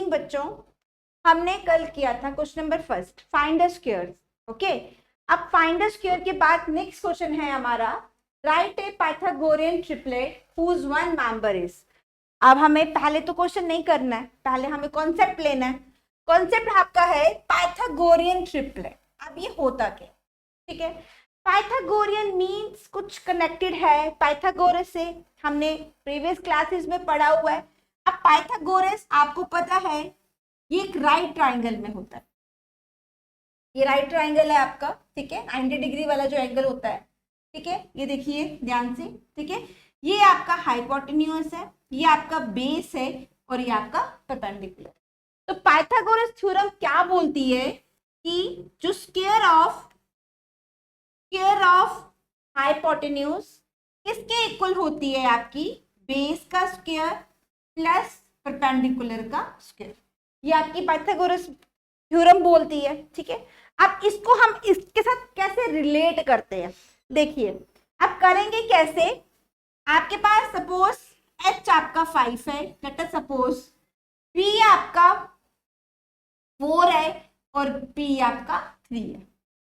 Morning बच्चों, हमने कल किया था question number first, find the squares. Okay, अब फाइंड द स्क्वायर के बाद नेक्स्ट क्वेश्चन है हमारा, write a Pythagorean triplet whose one member is. अब हमें पहले तो क्वेश्चन नहीं करना है, पहले हमें कॉन्सेप्ट लेना है। कॉन्सेप्ट आपका है पाइथागोरियन ट्रिपलेट। अब ये होता क्या, ठीक है, पाइथागोरियन मींस कुछ कनेक्टेड है पाइथागोरस से, हमने प्रीवियस क्लासेस में पढ़ा हुआ है। अब पाइथागोरस आपको पता है ये एक राइट ट्राइंगल में होता है, ये राइट ट्राइंगल है आपका, ठीक है, 90 डिग्री वाला जो एंगल होता है, ठीक है, ये देखिए ध्यान से, ठीक है, ये आपका हाइपोटेन्यूज है, ये आपका बेस है और ये आपका परपेंडिकुलर। तो पाइथागोरस थ्योरम क्या बोलती है कि जो स्क्वायर ऑफ हाइपोटेन्यूज किसके इक्वल होती है, आपकी बेस का स्क्वायर प्लस परपेंडिकुलर का स्क्वायर, ये आपकी पाइथागोरस थ्योरम बोलती है, ठीक है। अब इसको हम इसके साथ कैसे रिलेट करते हैं, देखिए अब करेंगे कैसे। आपके पास सपोज h आपका 5 है, लेट अस सपोज p आपका 4 है और p आपका 3 है,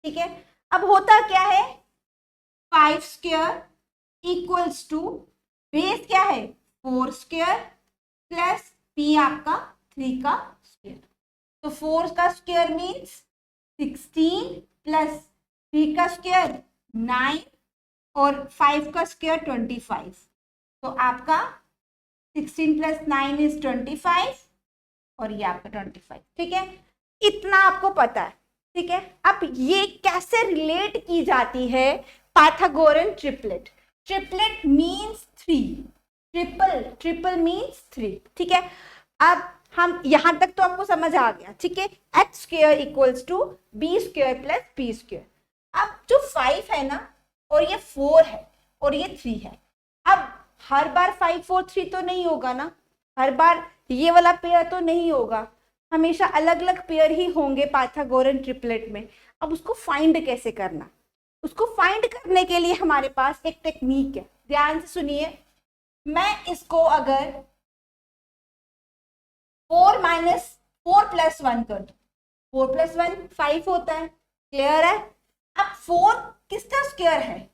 ठीक है। अब होता क्या है, 5 स्क्वायर इक्वल्स टू बेस क्या है 4 स्क्वायर प्लस p आपका 3 का स्क्वायर। तो 4 का स्क्वायर मीन्स 16 प्लस 3 का स्क्वायर 9 और 5 का स्क्वायर 25। तो आपका 16 प्लस 9 इज 25 और ये आपका 25, ठीक है, इतना आपको पता है, ठीक है। अब ये कैसे रिलेट की जाती है, Pythagorean triplet, triplet means 3, triple means 3, ठीक है। अब हम यहां तक तो हमको समझ आ गया, ठीक है, x square equals to b square plus p square. अब जो 5 है ना और ये 4 है और ये 3 है, अब हर बार 5 4 3 तो नहीं होगा ना, हर बार ये वाला पेयर तो नहीं होगा, हमेशा अलग अलग पेयर ही होंगे पाइथागोरियन ट्रिपलेट में। अब उसको फाइंड कैसे करना, उसको फाइंड करने के लिए हमारे पास एक टेक्निक है, ध्यान से सुनिए। मैं इसको अगर 4 प्लस 1 कर दो, 4 प्लस 1 5 होता है, क्लियर है। अब 4 किसका स्क्वायर है,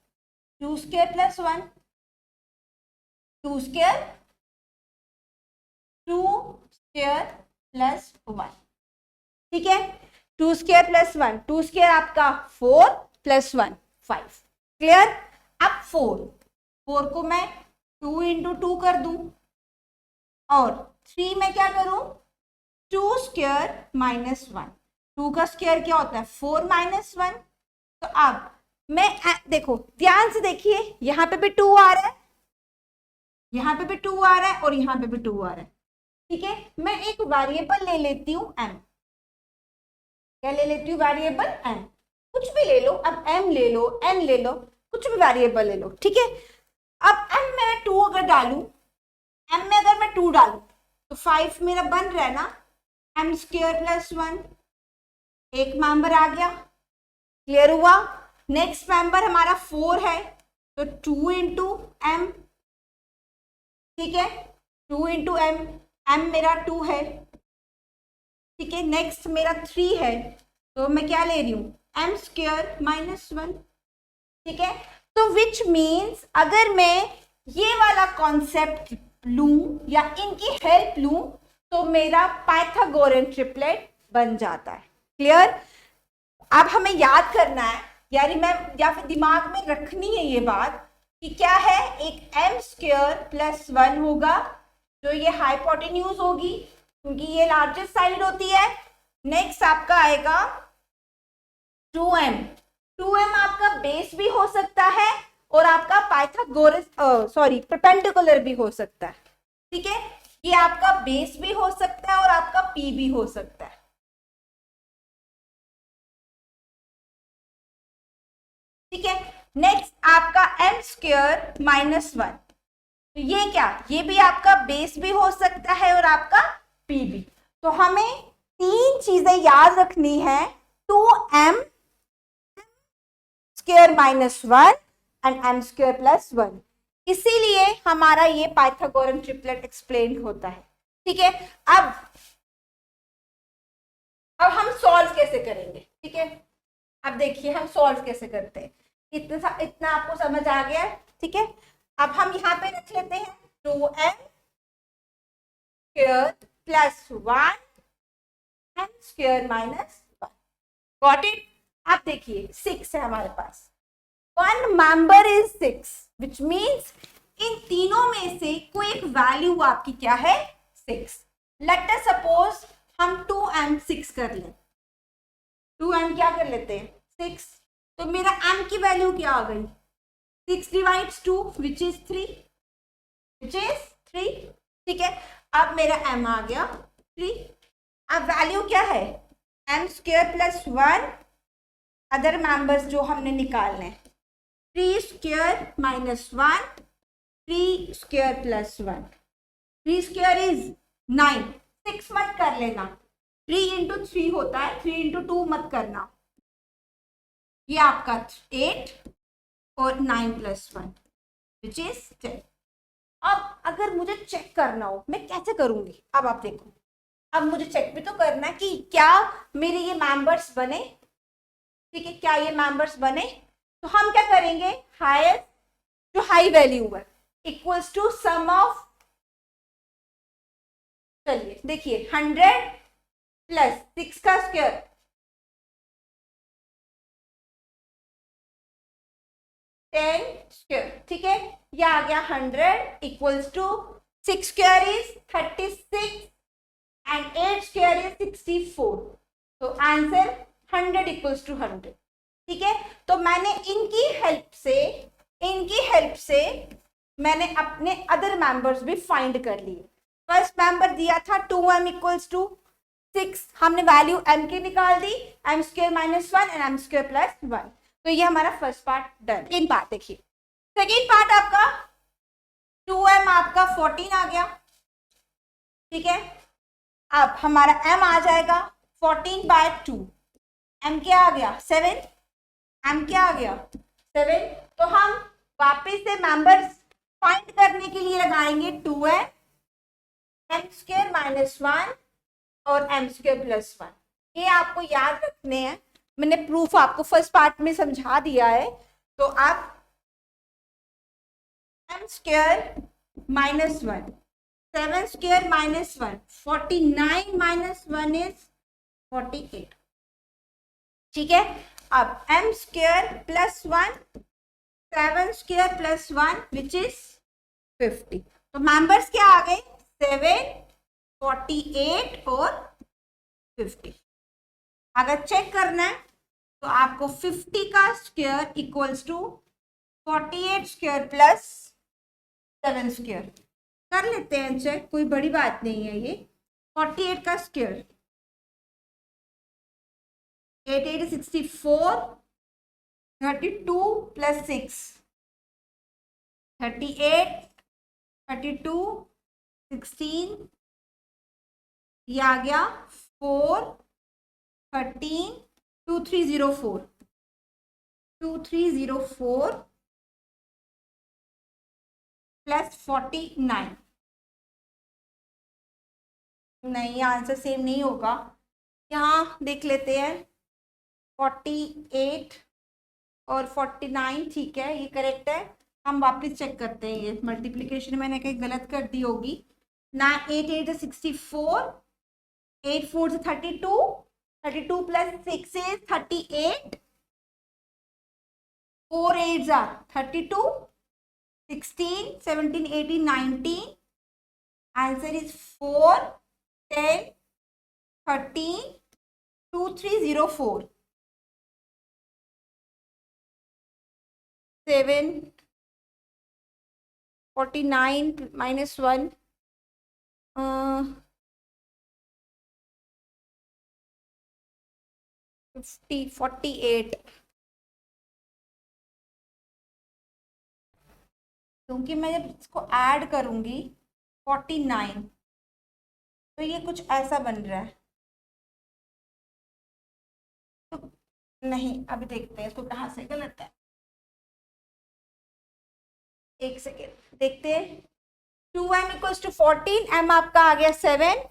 2 स्क्वायर प्लस 1, 2 स्क्वायर प्लस 1, ठीक है, 2 स्क्वायर प्लस 1, 2 स्क्वायर आपका 4 प्लस 1 5, क्लियर। अब 4 को मैं 2 इंटू 2 कर दूं और 3 में क्या करूं, 2 स्क्वायर माइनस 1, 2 का स्क्वायर क्या होता है 4 माइनस 1। तो अब मैं देखो ध्यान से देखिए, यहां पे भी 2 आ रहा है, यहां पे भी 2 आ रहा है और यहां पे भी 2 आ रहा है, ठीक है। मैं एक वेरिएबल ले लेती हूँ m, क्या ले लेती हूँ वेरिएबल m, कुछ भी ले लो, अब m ले लो n ले लो, कुछ भी वेरिएबल ले लो, ठीक है। अब m में 2 अगर डालू, m में अगर मैं 2 डालू तो 5 मेरा बन रहा है ना, m स्क्वायर प्लस 1, एक मेंबर आ गया, क्लियर हुआ। नेक्स्ट मेंबर हमारा 4 है तो 2 इंटू m, ठीक है, 2 इंटू m, m मेरा 2 है, ठीक है। नेक्स्ट मेरा 3 है तो मैं क्या ले रही हूँ m स्क्वायर माइनस 1, ठीक है। तो विच मीन्स अगर मैं ये वाला कॉन्सेप्ट लूं या इनकी हेल्प लूं तो मेरा पाइथागोरियन ट्रिपलेट बन जाता है, क्लियर। अब हमें याद करना है, यानी मैं या फिर दिमाग में रखनी है ये बात कि क्या है, एक m स्क्वायर प्लस 1 होगा जो ये हाइपोटेन्यूज होगी क्योंकि ये लार्जेस्ट साइड होती है। नेक्स्ट आपका आएगा 2m आपका बेस भी हो सकता है और आपका पाइथागोरस परपेंडिकुलर भी हो सकता है, ठीक है, ये आपका बेस भी हो सकता है और आपका p भी हो सकता है, ठीक है। नेक्स्ट आपका m स्क्वायर माइनस 1, तो ये क्या, ये भी आपका बेस भी हो सकता है और आपका p भी। तो हमें 3 चीजें याद रखनी है, 2m square minus 1 and m square plus 1, इसीलिए हमारा ये पाइथागोरियन ट्रिपलेट एक्सप्लेन होता है, ठीक है। अब कैसे करेंगे, ठीक है। अब देखिए हम सॉल्व कैसे करते हैं, इतना आपको समझ आ गया, ठीक है। अब हम यहाँ पे रख लेते हैं 2m square plus 1 m square minus 1। Got it. अब देखिए 6 है हमारे पास, one member is 6 which means इन तीनों में से कोई एक वैल्यू आपकी क्या है 6। लेट अस सपोज हम 2m 6 कर लें, 2m क्या कर लेते हैं 6, तो मेरा m की वैल्यू क्या आ गई 6 डिवाइड्स 2 विच इज 3, ठीक है। अब मेरा m आ गया 3। अब वैल्यू क्या है m square plus 1, other members जो हमने निकालने हैं 3 square minus 1, 3 square plus 1, 3 square is 9, 6 मत कर लेना, 3 इंटू 3 होता है, 3 इंटू 2 मत करना, ये आपका 8 और 9 प्लस 1 विच इज 10। अब अगर मुझे चेक करना हो मैं कैसे करूंगी, अब आप देखो, अब मुझे चेक भी तो करना है कि क्या मेरे ये मेंबर्स बने, ठीक है, क्या ये मेंबर्स बने। तो हम क्या करेंगे, हाईएस्ट जो हाई वैल्यू है इक्वल्स टू सम ऑफ, चलिए देखिए 100 प्लस 6 का स्क्वायर 10 स्क्वायर, ठीक है, ये आ गया 100 equals to 6 square is 36 and 8 square is 64, तो आंसर 100 इक्वल्स टू 100, ठीक है। तो मैंने इनकी हेल्प से मैंने अपने अदर मेंबर्स भी फाइंड कर लिए। फर्स्ट मेंबर दिया था 2m इक्वल्स टू 6, हमने वैल्यू m की निकाल दी, m square minus 1 and m square plus 1, तो ये हमारा first part done. Second part देखिए, सेकंड पार्ट आपका 2m आपका 14 आ गया, ठीक है। अब हमारा m आ जाएगा 14 बाय 2, m क्या आ गया 7, m क्या आ गया 7, तो हम वापस से मेंबर्स फाइंड करने के लिए लगाएंगे 2m, m स्क्वायर माइनस 1 और m स्क्वायर प्लस 1, ये आपको याद रखने हैं, मैंने प्रूफ आपको फर्स्ट पार्ट में समझा दिया है। तो आप m square minus 1, 7 square minus 1, 49 minus 1 is 48, ठीक है। अब m square plus 1, 7 square plus 1 which is 50, तो मेंबर्स क्या आ गए 7, 48 और 50। अगर चेक करना है तो आपको 50 का square equals to 48 square plus 7 square कर लेते हैं चेक, कोई बड़ी बात नहीं है ये। 48 का स्क्वायर 8 8 64, 32 प्लस 6 38, 32 16, ये आ गया 4 13, 2304, 2304 प्लस 49, नहीं आंसर सेम नहीं होगा, यहाँ देख लेते हैं 48 और 49, ठीक है ये करेक्ट है। हम वापस चेक करते हैं, ये मल्टीप्लिकेशन मैंने कहीं गलत कर दी होगी ना। 8 8 64, 8 4 32, 32 plus 6 is 38, 4 8s are 32, 16 17 18 19, answer is 4 10 13 2304, 7 49 minus 1 50 48, क्योंकि मैं जब इसको ऐड करूंगी 49 तो ये कुछ ऐसा बन रहा है, तो नहीं अभी देखते हैं इसको कहाँ से गलत है, एक सेकेंड देखते हैं। 2m इक्वल्स टू 14, m आपका आ गया 7,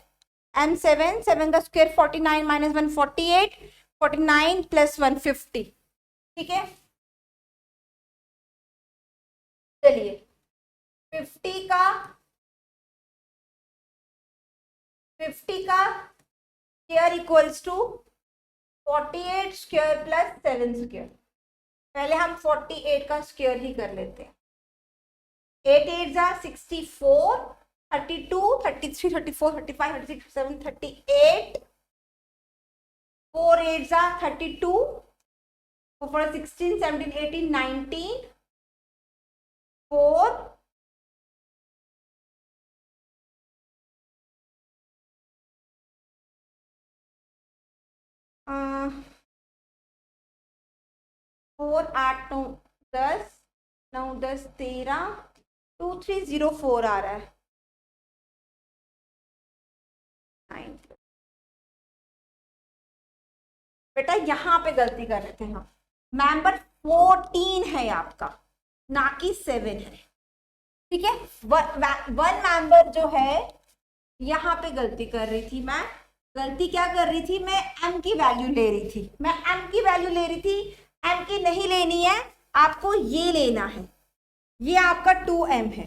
m 7 का स्क्वायर 49 माइनस 1 48, 49 प्लस 150, ठीक है। चलिए 50 का 50 का square equals to 48 square plus 7 square. पहले हम 48 का स्क्वायर ही कर लेते हैं। 8 8 जा 64, 32, 33, 34, 35, 36, 37, 38, 4 8 जा 32, 4 16, 17, 18, 19, 4 4 8 9 10 9 10 13 2304 आ रहा है। 9 बेटा यहाँ पे गलती कर रहे थे हम, मेंबर 14 है आपका, ना कि 7 है, ठीक है। वन मेंबर जो है यहाँ पे गलती कर रही थी मैं। गलती क्या कर रही थी, मैं m की वैल्यू ले रही थी, मैं m की वैल्यू ले रही थी। m की नहीं लेनी है आपको, ये लेना है, ये आपका 2m है।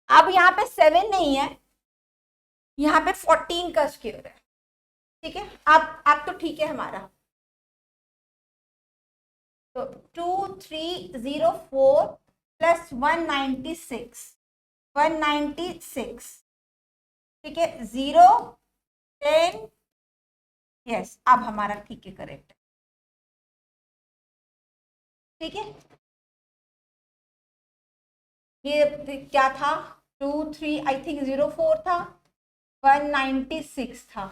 अब यहाँ पे 7 नहीं है, यहाँ पे 14 का स्क्वायर है, ठीक है। अब तो ठीक है हमारा। तो 2304 प्लस 196, 196, ठीक है। 0 10, यस, अब हमारा ठीक है, करेक्ट, ठीक है। ये क्या था, 23 आई थिंक 04 था, 196 था,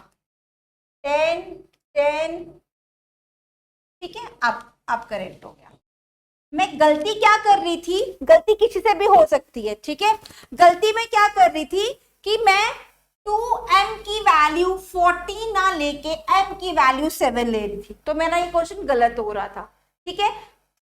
10 10, ठीक है। अब करेक्ट हो गया। मैं गलती क्या कर रही थी, गलती किसी से भी हो सकती है, ठीक है। गलती में क्या कर रही थी कि मैं 2m की वैल्यू 14 ना लेके m की वैल्यू 7 ले रही थी, तो मेरा ये क्वेश्चन गलत हो रहा था, ठीक है।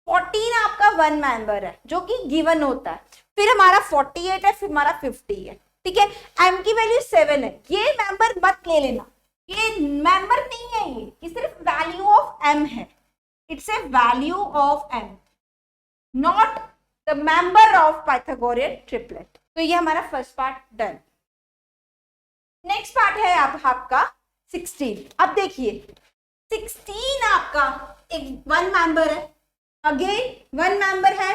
14 आपका वन मेंबर है जो कि गिवन होता है, फिर हमारा 48 है, फिर हमारा 50 है, ठीक है। m की वैल्यू 7 है, ये मेंबर मत ले लेना, ये मेंबर नहीं है, ये सिर्फ वैल्यू ऑफ m है, it's a value of m, not the member of Pythagorean triplet. तो ये हमारा first part done. Next part है आपका 16। अब देखिए 16 आपका एक वन मेंबर है, अगेन वन मेंबर है,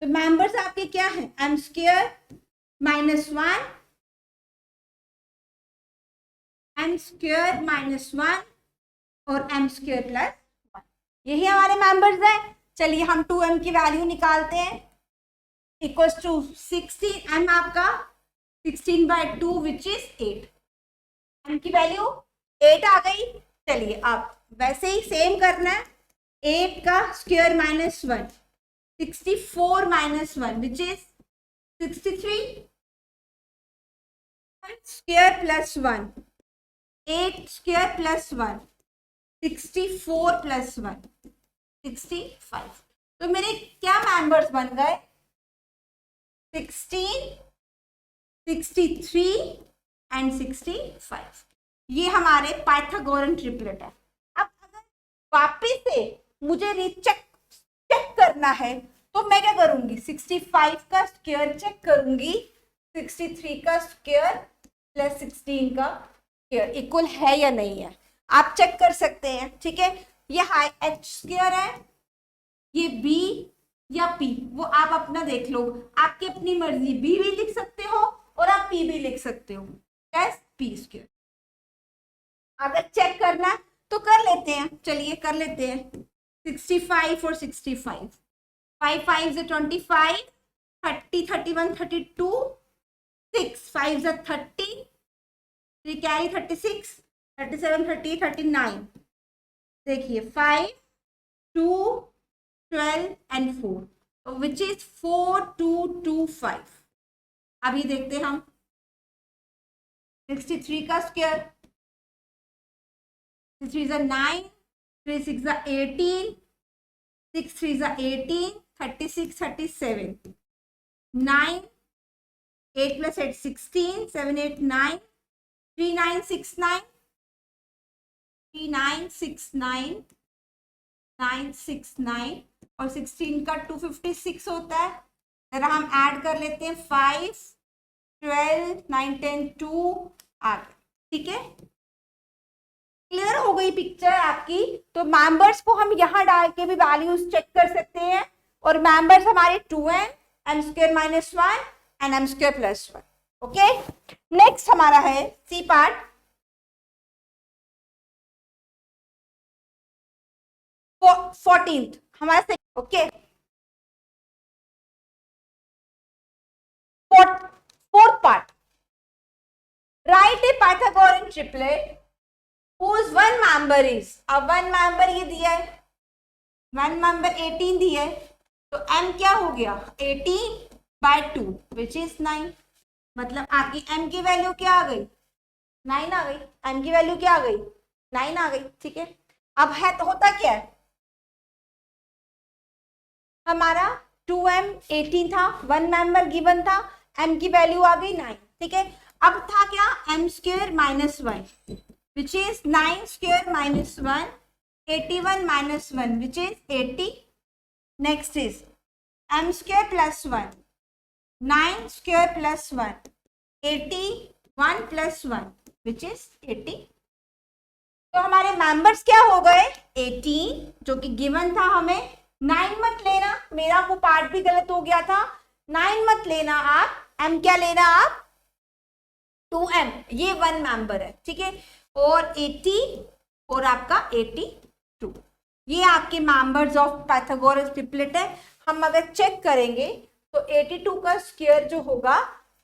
तो मेंबर्स आपके क्या है, m square minus 1, m square minus 1 और m स्क्वायर प्लस 1, यही हमारे मेंबर्स हैं। चलिए हम 2m की वैल्यू निकालते हैं, इक्वल्स टू 16, m आपका 16/2 विच इज 8, m की वैल्यू 8 आ गई। चलिए अब वैसे ही सेम करना है, 8 का square minus 1, 64 minus 1 which is 63, square plus 1, 8 square plus 1, 64 plus 1, 65। तो मेरे क्या मेंबर्स बन गए, 16, 63 एंड 65। ये हमारे पाइथागोरन ट्रिपलेट है। अब अगर वापिस से मुझे रीचेक करना है तो मैं क्या करूंगी, 65 का स्क्वायर चेक करूंगी, 63 का स्क्वायर प्लस 16 का स्क्वायर इक्वल है या नहीं है, आप चेक कर सकते हैं, ठीक है। ये हाई h स्क्वायर है, ये b या p, वो आप अपना देख लो, आपकी अपनी मर्जी, b भी लिख सकते हो और आप p भी लिख सकते हो, एस p स्क्वायर। अगर चेक करना है तो कर लेते हैं, चलिए कर लेते हैं, 65 और 65, 5 5 से 25, 30 31 32, 6 5 से 30, 3 कैरी 36, 37 38 39, देखिए 5 2 12 एंड 4 विच इज 4225। अभी देखते हैं हम 63 का square, 3 is 9, 3 6 is 18, 6 3 is 18, 36 37, 9 8 plus 8 16, 7 8 9, 3 9 6 9, 969 969 और 16 का 256 होता है। जरा हम ऐड कर लेते हैं 5 12 9 10 2 8। ठीक है, क्लियर हो गई पिक्चर आपकी। तो मेंबर्स को हम यहाँ डाल के भी वैल्यूज चेक कर सकते हैं और मेंबर्स हमारे 2n m square minus 1 and m square plus 1। Okay, next हमारा है सी पार्ट। 14th हमारा okay, fourth part, right A Pythagorean triplet whose one member is, अब वन मेंबर ये दिया है, वन मेंबर 18 दिया है, तो m क्या हो गया 18/2 विच इज 9। मतलब आपकी m की वैल्यू क्या आ गई 9 आ गई, m की वैल्यू क्या आ गई 9 आ गई। ठीक है, अब है तो होता क्या है, हमारा 2m 18 था, वन मेंबर गिवन था, m की वैल्यू आ गई 9। ठीक है, अब था क्या m square minus 1 which is 9 square minus 1, 81 minus 1 which is 80. Next is m square plus 1, 9 square plus 1, 81 plus 1 which is 80. तो हमारे मेंबर्स क्या हो गए 18 जो कि गिवन था हमें। 9 मत लेना, मेरा वो पार्ट भी गलत हो गया था, 9 मत लेना आप, m क्या लेना आप 2m, ये वन मेंबर है। ठीक है, और 80 और आपका 82, ये आपके मेंबर्स ऑफ पाइथागोरस ट्रिपलेट है। हम अगर चेक करेंगे तो 82 का स्क्वायर जो होगा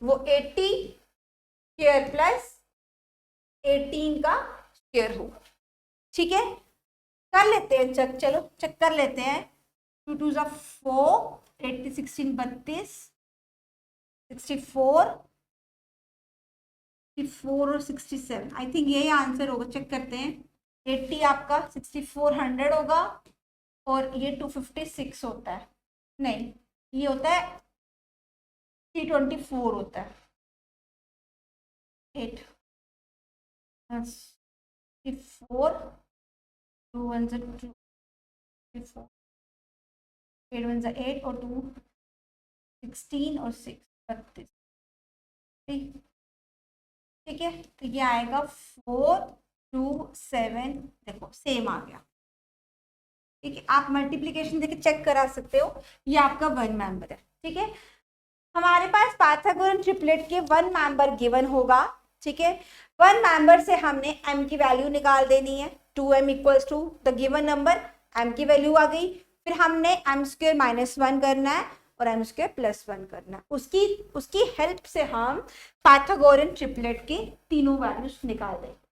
वो 80 स्क्वायर प्लस 18 का स्क्वायर होगा। ठीक है, कर लेते हैं चेक, चलो चेक कर लेते हैं। 2 2 4, 80 16 32, 64 64 और 67, आई थिंक यही आंसर होगा। चेक करते हैं, 80 आपका 6400 होगा और ये 256 होता है, नहीं ये होता है 324 होता है। 8 4 2 1 2 4 8 1 8 और 2 16 और 6 32। ठीक है, तो ये आएगा 4 2 7, देखो सेम आ गया। ठीक है, आप मल्टीप्लिकेशन देके चेक करा सकते हो, ये आपका वन मेंबर है। ठीक है, हमारे पास पाइथागोरन ट्रिपलेट के वन मेंबर गिवन होगा। ठीक है, वन मेंबर से हमने m की वैल्यू निकाल देनी है, 2m equals to the given number, m की वैल्यू आ गई, फिर हमने m स्क्वायर माइनस 1 करना है और m स्क्वायर प्लस 1 करना है। उसकी हेल्प से हम पाइथागोरन ट्रिपलेट के तीनों वैल्यूज निकाल देंगे।